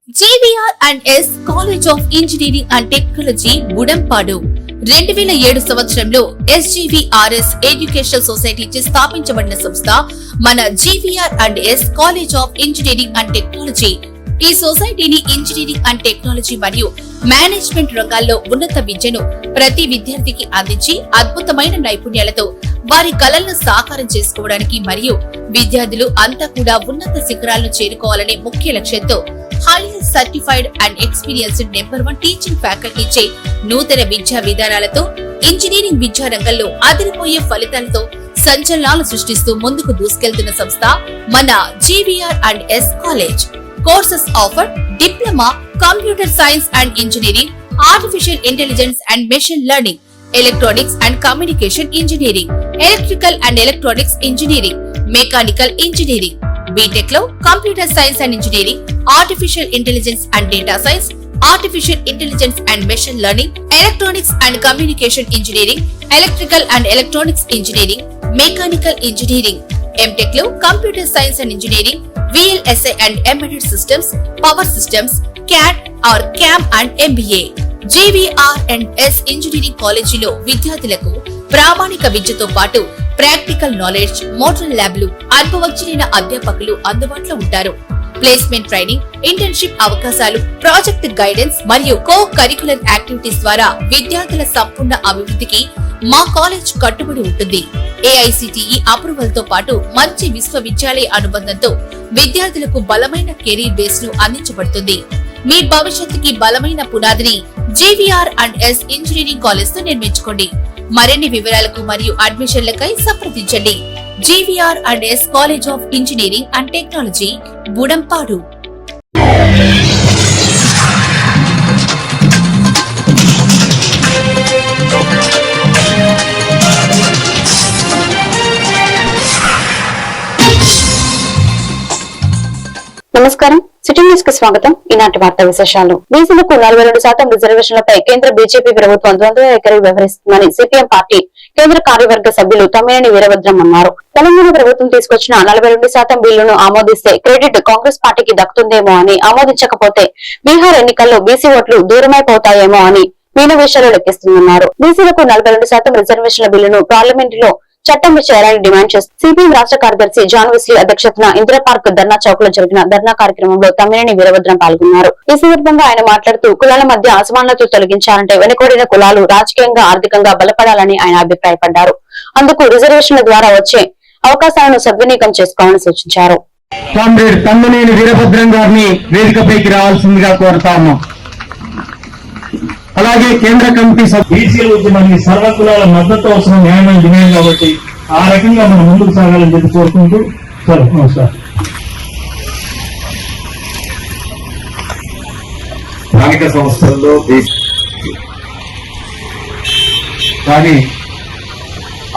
GVR&S college of engineering and technology Budampadu 2007 సంవత్సరంలో SGVRS educational society చే స్థాపించబడిన సంస్థ మన GVR&S college of engineering and technology. ఈ సొసైటీని ఇంజనీరింగ్ అండ్ టెక్నాలజీ మరియు మేనేజ్మెంట్ రంగాల్లో ఉన్నత విద్యను ప్రతి విద్యార్థికి అందించి అద్భుతమైన నైపుణ్యాలతో వారి కలలను సాకారం చేసుకోవడానికి మరియు విద్యార్థులు అంతా కూడా ఉన్నత శిఖరాలను చేరుకోవాలనే ముఖ్య లక్ష్యంతో highly certified and experienced number 1 teaching faculty చే నూతన విద్యా విధానాలతో ఇంజనీరింగ్ విద్యా రంగంలో అదిరిపోయే ఫలితాలతో సంచలనాలు సృష్టిస్తూ ముందుకు దూసుకెళ్తున్న సంస్థ మన GVR&S college. Courses offer diploma, computer science and engineering, artificial intelligence and machine learning, electronics and communication engineering, electrical and electronics engineering, mechanical engineering. BTech లో computer science and engineering, artificial intelligence and data science, artificial intelligence and machine learning, electronics and communication engineering, electrical and electronics engineering, mechanical engineering. MTech లో computer science and engineering, VLSI and embedded systems, power systems, CAD or CAM and MBA. GVR&S engineering కాలేజీలో విద్యార్థులకు ప్రామాణిక విద్యతో పాటు practical knowledge, model ల్యాబ్లు, అనుభవజ్ఞులైన అధ్యాపకులు అందుబాటులో ఉంటారు. ప్లేస్మెంట్ ట్రైనింగ్, ఇంటర్న్షిప్ అవకాశాలు, ప్రాజెక్ట్ గైడెన్స్ మరియు కో కరికులర్ యాక్టివిటీస్ ద్వారా విద్యార్థుల సంపూర్ణ అభివృద్ధికి మా కాలేజ్ కట్టుబడి ఉంటుంది. AICTE అప్రూవల్ తో పాటు మంచి విశ్వవిద్యాలయ అనుబంధంతో విద్యార్థులకు బలమైన కెరీర్ బేస్ ను అందించబడుతుంది. మీ భవిష్యత్తుకి బలమైన పునాదిని GVR&S ఇంజనీరింగ్ కాలేజ్ తో నిర్మించుకోండి. మరిన్ని వివరాలకు మరియు అడ్మిషన్లకై సంప్రదించండి. GVR&S college of engineering and technology, Budampadu. నమస్కారం, సిటీ న్యూస్ కి స్వాగతం. ఈనాటి వార్తా విశేషాలు. బీసీలకు 42% రిజర్వేషన్లపై కేంద్ర బీజేపీ ప్రభుత్వం ద్వంద్వ వైఖరి వ్యవహరిస్తుందని సిపిఎం పార్టీ కేంద్ర కార్యవర్గ సభ్యులు తమ్మినేని వీరభద్రం అన్నారు. తెలంగాణ ప్రభుత్వం తీసుకొచ్చిన 42% బిల్లును ఆమోదిస్తే క్రెడిట్ కాంగ్రెస్ పార్టీకి దక్కుతుందేమో అని, ఆమోదించకపోతే బీహార్ ఎన్నికల్లో బీసీ ఓట్లు దూరమైపోతాయేమో అని మీనవేషాలు లెక్కిస్తుందన్నారు. బీసీలకు 42% రిజర్వేషన్ల బిల్లును పార్లమెంట్ లో చట్టం చేయాలని డిమాండ్ చేస్తూ సిపిఎం రాష్ట్ర కార్యదర్శి జాన్ వెస్లీ అధ్యక్షతన ఇందిరా పార్క్ ధర్నా చౌక్ లో జరిగిన ధర్నా కార్యక్రమంలో తమ్మినేని వీరభద్రం పాల్గొన్నారు. ఈ సందర్భంగా ఆయన మాట్లాడుతూ కులాల మధ్య అసమానతలు తొలగించాలంటే వెనుకబడిన కులాలు రాజకీయంగా, ఆర్థికంగా బలపడాలని ఆయన అభిప్రాయపడ్డారు. అందుకు రిజర్వేషన్ల ద్వారా వచ్చే అవకాశాలను సద్వినియోగం చేసుకోవాలని సూచించారు. కామ్రేడ్ తమ్మినేని వీరభద్రం గారిని వేదికపైకి రావాల్సిందిగా కోరుతాము. అలాగే కేంద్ర కమిటీ బీసీల ఉద్యమానికి సర్వకులాల మద్దతు అవసరం, న్యాయమైన డిమాండ్ కాబట్టి ఆ రకంగా మనం ముందుకు సాగాలని చెప్పి కోరుకుంటూ నమస్కారం. స్థానిక సంస్థల్లో కానీ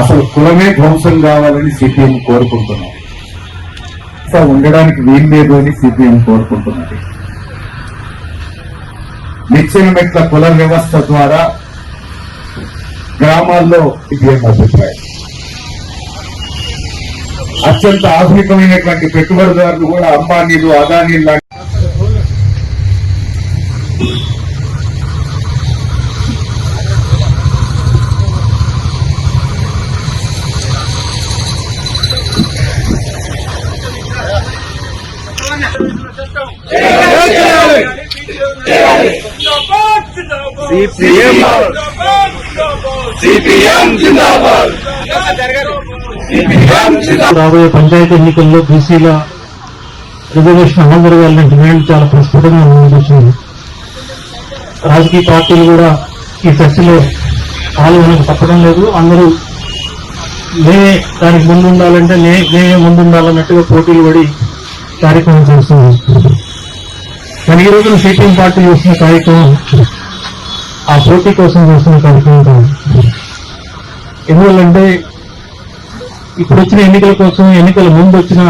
అసలు కులమే ధ్వంసం కావాలని సిపిఎం కోరుకుంటున్నాం. ఉండడానికి వీలు లేదు అని సిపిఎం కోరుకుంటున్నది. నిచ్చెన మెట్ల కుల వ్యవస్థ ద్వారా గ్రామాల్లో సిపిఎం అభిప్రాయం. అత్యంత ఆధునికమైనటువంటి పెట్టుబడిదారులు కూడా అంబానీలు, అదానీలు లాంటి రాబోయే పంచాయతీ ఎన్నికల్లో బీసీల రిజర్వేషన్ అమలు జరగాలనే డిమాండ్ చాలా ప్రస్ఫుటంగా ముందుకొచ్చింది. రాజకీయ పార్టీలు కూడా ఈ చర్చలో పాల్గొనక తప్పడం లేదు. అందరూ మేమే దానికి ముందు ఉండాలంటే మేమే ముందు ఉండాలన్నట్టుగా పోటీలు పడి కార్యక్రమం చేస్తుంది. కానీ ఈ రోజున సిపిఎం పార్టీ చేస్తున్న కార్యక్రమం ఆ పోటీ కోసం చేస్తున్న కార్యక్రమం కాదు. ఎందువల్లంటే ఇప్పుడు వచ్చిన ఎన్నికల కోసం, ఎన్నికల ముందు వచ్చిన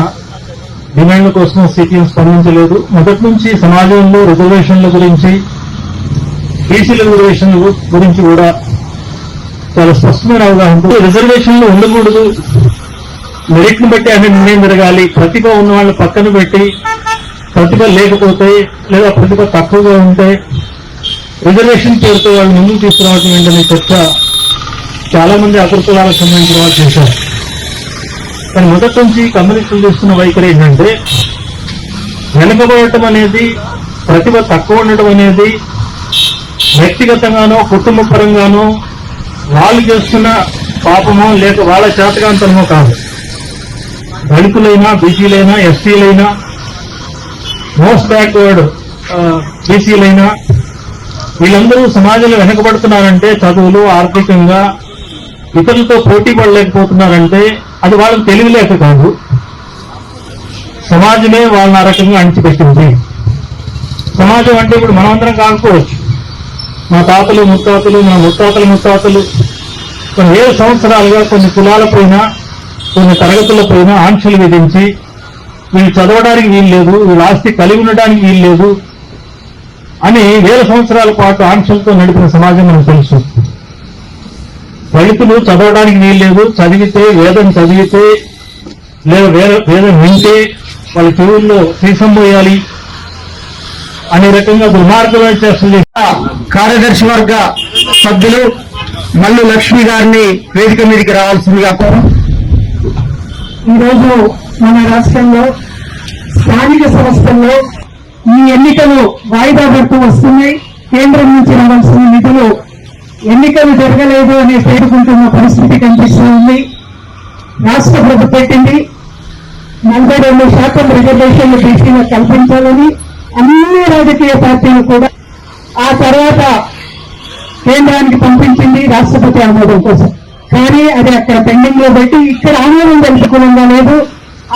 డిమాండ్ల కోసం సిపిఎం స్పందించలేదు. మొదటి నుంచి సమాజంలో రిజర్వేషన్ల గురించి, బీసీల రిజర్వేషన్ల గురించి కూడా చాలా స్పష్టమైన అవగాహన. రిజర్వేషన్లు ఉండకూడదు, మెరిట్ ను బట్టి అన్ని నిర్ణయం జరగాలి, ప్రతిభ ఉన్న వాళ్ళని పక్కన పెట్టి ప్రతిభ లేకపోతే లేదా ప్రతిభ తక్కువగా ఉంటే రిజర్వేషన్ పేరుతో వాళ్ళు ముందుకు తీసుకురావడం ఏంటనే చర్చ చాలా మంది అగ్రకులాలకు సంబంధించిన వాళ్ళు చేశారు. కానీ మొదటి నుంచి కమ్యూనిస్టులు తీసుకున్న వైఖరి ఏంటంటే వెనుకబడటం అనేది, ప్రతిభ తక్కువ ఉండటం అనేది వ్యక్తిగతంగానో కుటుంబ పరంగానో వాళ్ళు చేస్తున్న పాపమో లేక వాళ్ళ చేతకాంతనమో కాదు. దళితులైనా, బీసీలైనా, ఎస్టీలైనా, మోస్ట్ బ్యాక్వర్డ్ బీసీలైనా వీళ్ళందరూ సమాజంలో వెనకబడుతున్నారంటే, చదువులు ఆర్థికంగా ఇతరులతో పోటీ పడలేకపోతున్నారంటే అది వాళ్ళకి తెలివిలేక కాదు, సమాజమే వాళ్ళని ఆ రకంగా అణిచిపెట్టింది. సమాజం అంటే ఇప్పుడు మనమందరం కాకపోవచ్చు, మా తాతలు ముత్తాతలు, మా ముత్తాతల ముత్తాతలు కొన్ని వేల సంవత్సరాలుగా కొన్ని కులాలపైన, కొన్ని తరగతులపైన ఆంక్షలు విధించి వీళ్ళు చదవడానికి వీలు లేదు, వీళ్ళ ఆస్తి కలిగి ఉండడానికి వీలు లేదు అని వేల సంవత్సరాల పాటు ఆంక్షలతో నడిపిన సమాజం మనకు తెలుసు. దళితులు చదవడానికి వీలు లేదు, చదివితే వేదం చదివితే లేదా వేదం వింటే వాళ్ళ చెవుల్లో సీసం పోయాలి అనే రకంగా దుర్మార్గమైన చేస్తున్న కార్యదర్శి వర్గ సభ్యులు మల్లు లక్ష్మి గారిని వేదిక మీదకి రావాల్సిందిగా కోరం. ఈరోజు మన రాష్ట్రంలో స్థానిక సంస్థల్లో ఈ ఎన్నికలు వాయిదా పడుతూ వస్తున్నాయి. కేంద్రం నుంచి రావాల్సిన నిధులు ఎన్నికలు జరగలేదు అనే పేర్కొంటున్న పరిస్థితి కనిపిస్తూ ఉంది. రాష్ట్ర ప్రభుత్వం పెట్టింది 42% రిజర్వేషన్లు బీసీలకు కల్పించాలని అన్ని రాజకీయ పార్టీలు కూడా ఆ తర్వాత కేంద్రానికి పంపించింది రాష్ట్రపతి ఆమోదం కోసం. కానీ అది అక్కడ పెండింగ్ లో పెట్టి ఇక్కడ ఆమోదం తెలుసుకునేలా లేదు.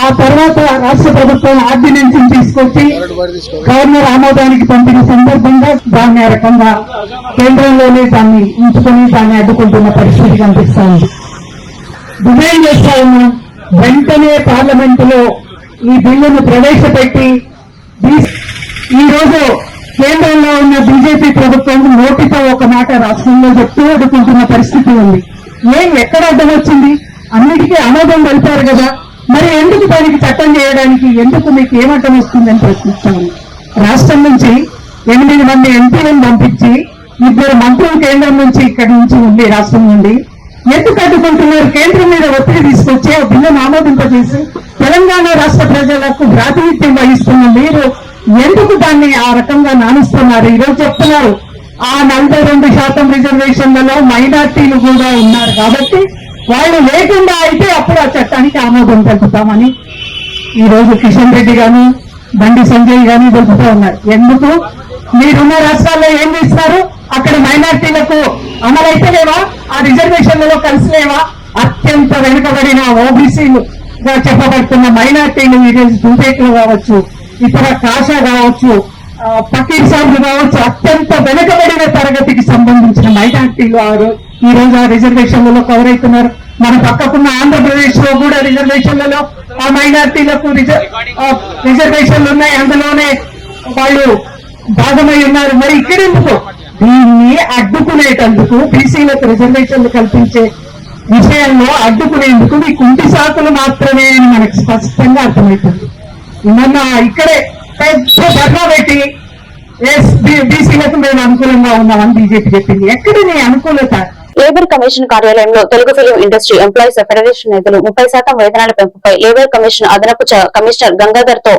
ఆ తర్వాత రాష్ట్ర ప్రభుత్వం ఆర్డినెన్స్ తీసుకొచ్చి గవర్నర్ ఆమోదానికి పంపిన సందర్భంగా దాన్ని ఆ రకంగా కేంద్రంలోనే దాన్ని ఉంచుకొని దాన్ని అడ్డుకుంటున్న పరిస్థితి కనిపిస్తోంది. డిమాండ్ చేస్తా ఉన్నాం, వెంటనే పార్లమెంటులో ఈ బిల్లును ప్రవేశపెట్టి ఈ రోజు కేంద్రంలో ఉన్న బీజేపీ ప్రభుత్వం నోటితో ఒక మాట రాష్ట్రంలో చెప్తూ అడ్డుకుంటున్న పరిస్థితి ఉంది. ఎక్కడ అడ్డం వచ్చింది? అన్నిటికీ ఆమోదం తెలిపారు కదా, మరి ఎందుకు దానికి చట్టం చేయడానికి ఎందుకు మీకు ఏమడ్డం వస్తుందని ప్రశ్నిస్తాను. రాష్ట్రం నుంచి 8 మంది ఎంపీలను పంపించి 2 మంత్రులు కేంద్రం నుంచి ఇక్కడి నుంచి ఉంది రాష్ట్రం నుండి ఎందుకు అడ్డుకుంటున్నారు? కేంద్రం మీద ఒత్తిడి తీసుకొచ్చి ఆ బిల్లును ఆమోదింపజేసి తెలంగాణ రాష్ట్ర ప్రజలకు ప్రాతినిధ్యం వహిస్తున్న మీరు ఎందుకు దాన్ని ఆ రకంగా నానుస్తున్నారు? ఈరోజు చెప్తున్నారు ఆ 42% రిజర్వేషన్లలో మైనార్టీలు కూడా ఉన్నారు కాబట్టి వాళ్ళు లేకుండా అయితే అప్పుడు ఆ చట్టానికి ఆమోదం తెలుపుతామని ఈ రోజు కిషన్ రెడ్డి గాని బండి సంజయ్ గాని తెలుపుతూ ఉన్నారు. ఎందుకు? మీరున్న రాష్ట్రాల్లో ఏం చేస్తున్నారు? అక్కడ మైనార్టీలకు అమలైతే లేవా? ఆ రిజర్వేషన్లలో కలిసి లేవా? అత్యంత వెనుకబడిన ఓబీసీలుగా చెప్పబడుతున్న మైనార్టీలు ఈరోజు దూపేట్లు కావచ్చు, ఇతర కాషా కావచ్చు, ఫకీర్ సాబులు కావచ్చు, అత్యంత వెనుకబడిన తరగతికి సంబంధించిన మైనార్టీలు ఈ రోజు ఆ రిజర్వేషన్లలో కవర్ అవుతున్నారు. మన పక్కకున్న ఆంధ్రప్రదేశ్ లో కూడా రిజర్వేషన్లలో ఆ మైనార్టీలకు రిజర్వేషన్లు ఉన్నాయి, అందులోనే వాళ్ళు భాగమై ఉన్నారు. మరి ఇక్కడెందుకు? దీన్ని అడ్డుకునేటందుకు, బీసీలకు రిజర్వేషన్లు కల్పించే విషయంలో అడ్డుకునేందుకు మీ కుంటి సాకులు మాత్రమే అని మనకు స్పష్టంగా అర్థమవుతుంది. మొన్న ఇక్కడే పెద్ద ధర్నా పెట్టి బీసీలకు మేము అనుకూలంగా ఉన్నామని బీజేపీ చెప్పింది. ఎక్కడ నీ అనుకూలత? లేబర్ కమిషన్ కార్యాలయంలో Telugu film industry employees federation నేతలు 30% వేతనాల పెంపుపై లేబర్ కమిషన్ అదనపు కమిషనర్ గంగాధర్ తో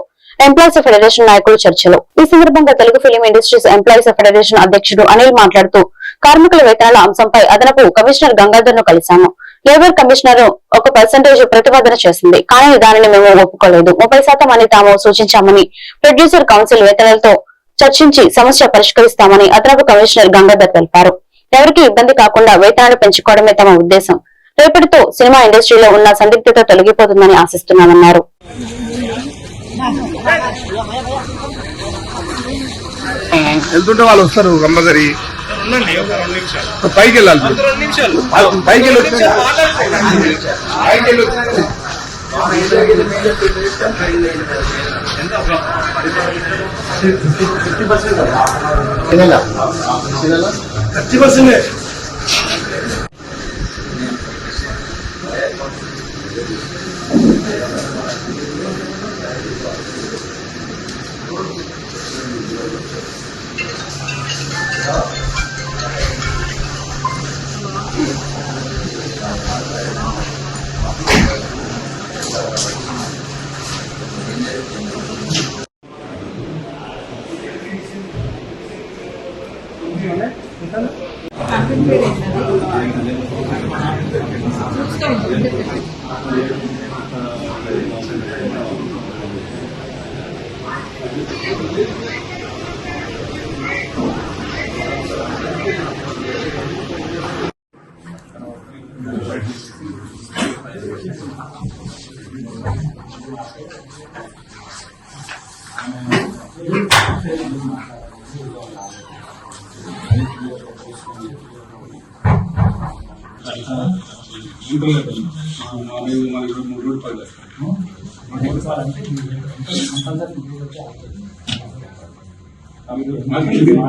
ఎంప్లాయీస్ ఫెడరేషన్ నాయకులు చర్చలు. ఈ సందర్భంగా Telugu film industries employees federation అధ్యక్షుడు అనిల్ మాట్లాడుతూ కార్మికుల వేతనాల అంశంపై అదనపు కమిషనర్ గంగాధర్ ను కలిశాము. లేబర్ కమిషనర్ 1% ప్రతిపాదన చేసింది, కానీ దానిని మేము ఒప్పుకోలేదు. 30% అని తాము సూచించామని, ప్రొడ్యూసర్ కౌన్సిల్ వేతనాలతో చర్చించి సమస్య పరిష్కరిస్తామని అదనపు కమిషనర్ గంగాధర్ తెలిపారు. ఎవరికి ఇబ్బంది కాకుండా వేతనాలు పెంచుకోవడమే తమ ఉద్దేశం. రేపటితో సినిమా ఇండస్ట్రీలో ఉన్న సందిగ్ధత తొలగిపోతుందని ఆశిస్తున్నామన్నారు. వెళ్తుంటే వాళ్ళు వస్తారు కంపల్సరీ. పైకి వెళ్ళాలి, పైకి వెళ్ళి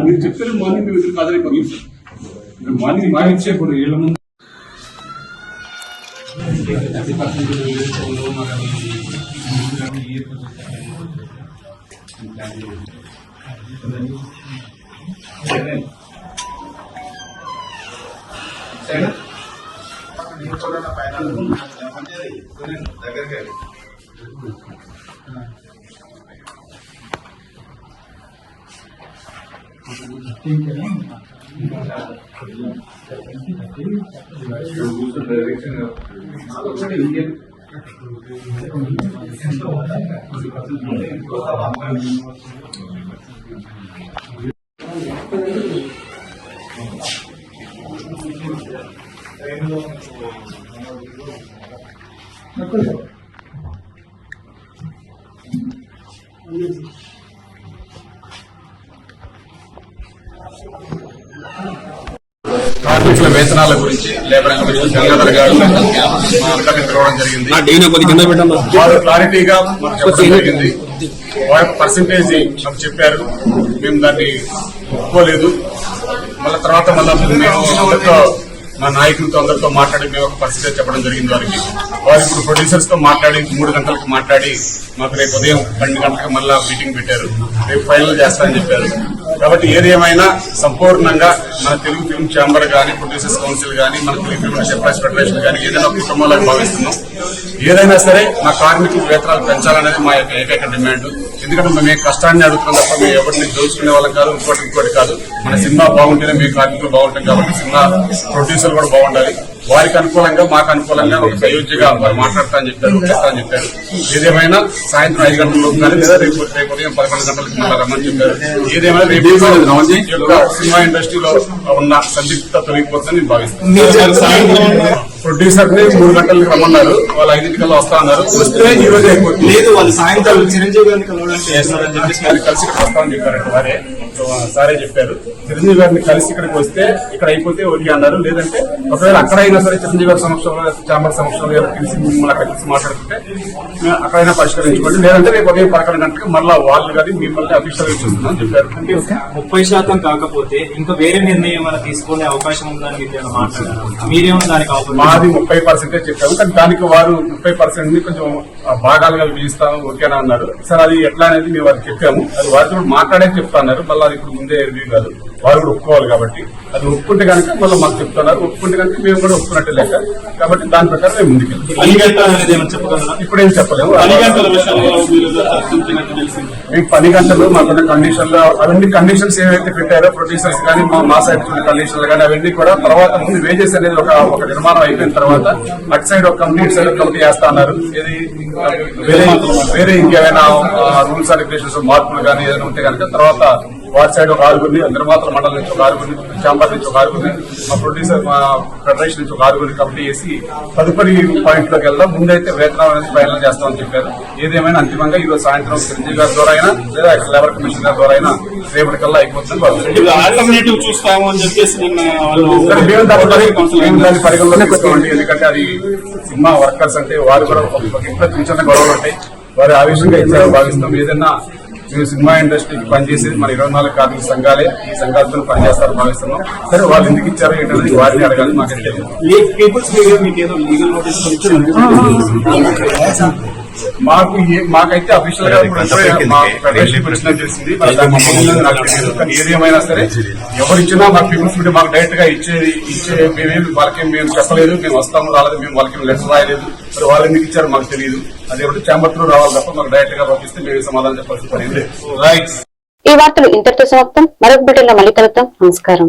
మీరు చెప్తారు మార్నింగ్ మేము ఇద్దరు కాదైపోతుంది సార్. మార్నింగ్ మా ఇచ్చేప్పుడు వీళ్ళ ముందు కార్మికుల వేతనాల గురించి లేబర్ కమిషన్ గంగాధర్ గారు పిలవడం జరిగింది. వారు క్లారిటీగా మాకు చెప్పడం జరిగింది. వారి పర్సంటేజ్ మాకు చెప్పారు, మేము దాన్ని ఒప్పుకోలేదు. మళ్ళీ తర్వాత మేము అందరితో మా నాయకులతో అందరితో మాట్లాడి మేము ఒక పర్సంటేజ్ చెప్పడం జరిగింది వారికి. వారు ఇప్పుడు ప్రొడ్యూసర్స్ తో మాట్లాడి 3 గంటలకు మాట్లాడి మాకు రేపు ఉదయం 12 గంటలకు మళ్ళా మీటింగ్ పెట్టారు. రేపు ఫైనల్ చేస్తారని చెప్పారు. కాబట్టి ఏది ఏమైనా సంపూర్ణంగా మన తెలుగు ఫిల్మ్ ఛాంబర్ కానీ, ప్రొడ్యూసర్స్ కౌన్సిల్ కానీ, మన తెలుగు ఫిల్మ్ ఎంప్లాయీస్ ఫెడరేషన్ కానీ ఏదైనా ఒక కుటుంబంలాగా భావిస్తున్నాం. ఏదైనా సరే మా కార్మికుల వేతనాలు పెంచాలనేది మా యొక్క ఏకైక డిమాండ్. ఎందుకంటే మేము కష్టాన్ని అడుగుతున్నాం తప్ప మేము ఎవరిని దోచుకునే వాళ్ళం కాదు, ఇంకోటి కాదు. మన సినిమా బాగుంటేనే మేము కార్మికులు బాగుంటాం. కాబట్టి సినిమా ప్రొడ్యూసర్ కూడా బాగుండాలి. వారికి అనుకూలంగా మాకు అనుకూలంగా ఒక సయోధ్యగా వారు మాట్లాడతారని చెప్పారు. ఏదేమైనా సాయంత్రం 5 గంటల కానీ లేదా రేపు ఉదయం 11 గంటలకు మళ్ళీ రమ్మని చెప్పారు. ఏదేమైనా రేపు సినిమా ఇండస్ట్రీలో ఉన్న సందిగ్ధత తొలగిపోతుందని నేను భావిస్తున్నాను. ప్రొడ్యూసర్ ని 3 గంటలకు రమ్మన్నారు, వాళ్ళు 5 వస్తా అన్నారు. వస్తే ఈ రోజు అయిపోతుంది. లేదు, వాళ్ళు సాయంత్రం చిరంజీవి గారిని కలిసి ఇక్కడ వస్తామని చెప్పారంట. వారే సారే చెప్పారు. చిరంజీవి గారిని కలిసి ఇక్కడికి వస్తే ఇక్కడ అయిపోతే ఓకే అన్నారు. లేదంటే ఒకవేళ అక్కడైనా సరే చిరంజీవి గారి సమక్షంలో, ఛాంబర్ సమక్షంలో కలిసి మిమ్మల్ని అక్కడ కలిసి మాట్లాడుకుంటే అక్కడైనా పరిష్కరించుకోండి. లేదంటే రేపు ఉదయం 11 గంటలకు మళ్ళీ వాళ్ళు కానీ మిమ్మల్ని అఫీషియల్ ఇచ్చుకుంటున్నాం చెప్పారు. 30% కాకపోతే ఇంకా వేరే నిర్ణయం ఏమైనా తీసుకునే అవకాశం ఉందని మీరు మాట్లాడారు. మీరేమో దానికి మాది 30% చెప్పాము. కానీ దానికి వారు 30% ని కొంచెం భాగాలుగా విభజిస్తాము ఓకేనా అన్నారు. సార్ అది ఎట్లా అనేది మేము వారికి చెప్పాము. అది వారితో మాట్లాడే చెప్తా అన్నారు. మళ్ళీ అది ఇప్పుడు ముందే రివ్యూ కాదు, వారు కూడా ఒప్పుకోవాలి. కాబట్టి అది ఒప్పుకుంటే కనుక మళ్ళీ మాకు చెప్తున్నారు. ఒప్పుకుంటే కనుక మేము కూడా ఒప్పుకున్నట్టు లెక్క. కాబట్టి దాని ప్రకారం మేము ముందుకెళ్తాం. ఇప్పుడేం చెప్పలేము. మేము 10 గంటలు మాకున్న కండిషన్లు అవన్నీ కండిషన్స్ ఏవైతే పెట్టారో ప్రొడ్యూసర్స్ కానీ మా సైడ్ కండిషన్లు కానీ అవన్నీ కూడా తర్వాత ముందు వేజెస్ అనేది ఒక నిర్మాణం అయిపోయిన తర్వాత అటు సైడ్ ఒక కమిటీ, ఇటు సైడ్ ఒక కమిటీ వేస్తా అన్నారు. ఇది వేరే ఇంకేమైనా రూల్స్ అండ్ రెగ్యులేషన్స్ మార్పులు కానీ ఏదైనా ఉంటే కనుక తర్వాత వారి సైడ్ ఒక 6 నిర్మాతల మండలి నుంచి ఒక 6, ఛాంబర్ నుంచి ఒక 6, మా ప్రొడ్యూసర్ మా ఫెడరేషన్ నుంచి ఒక 6 కమిటీ వేసి తదుపరి పాయింట్ లోకి వెళ్దాం. ముందైతే వేతనం అనేది ఫైనల్ చేస్తామని చెప్పారు. ఏదేమైనా అంతిమంగా ఈ రోజు సాయంత్రం చిరంజీవి గారి ద్వారా అయినా లేదా లేబర్ కమిషన్ గారి ద్వారా అయినా రేపటికల్లా అయిపోతుంది. మేము దాన్ని పరిగణలోకి తీసుకోండి. ఎందుకంటే అది సినిమా వర్కర్స్ అంటే వారు కూడా ఒక ఇంట్లో చిన్న చిన్న గొడవలు ఉంటాయి. వారు ఆవేశంగా ఇచ్చారని భావిస్తాం. ఏదైనా మేము సినిమా ఇండస్ట్రీకి పనిచేసేది మన 24 కార్మిక సంఘాలే. ఈ సంఘాలతో పనిచేస్తారని భావిస్తున్నాం. సరే వాళ్ళు ఎందుకు ఇచ్చారో ఏంటనేది వారిని అడగాలి. మాకైతే అఫీషియల్ గా ఫెడరేషన్ ప్రెసిడెంట్ చేసింది. కానీ ఏదేమైనా సరే ఎవరిచ్చినా మాకు పీపుల్స్ మీడియా మాకు డైరెక్ట్ గా ఇచ్చే మేమేమి వాళ్ళకి మేము చెప్పలేదు. మేము వస్తాము రాలేదు, మేము వాళ్ళకి లెటర్ రాయలేదు. మరి వాళ్ళు ఎందుకు ఇచ్చారో మాకు తెలియదు. అదేమిటి ఛాంబర్ త్రూ రావాలి తప్ప మాకు డైరెక్ట్ గా పంపిస్తే మేము సమాధానం చెప్పాల్సి పడింది. ఈ వార్తలు ఇంతటితో సమాప్తం. మరొక బిడ్డలో మళ్ళీ కలుద్దాం. నమస్కారం.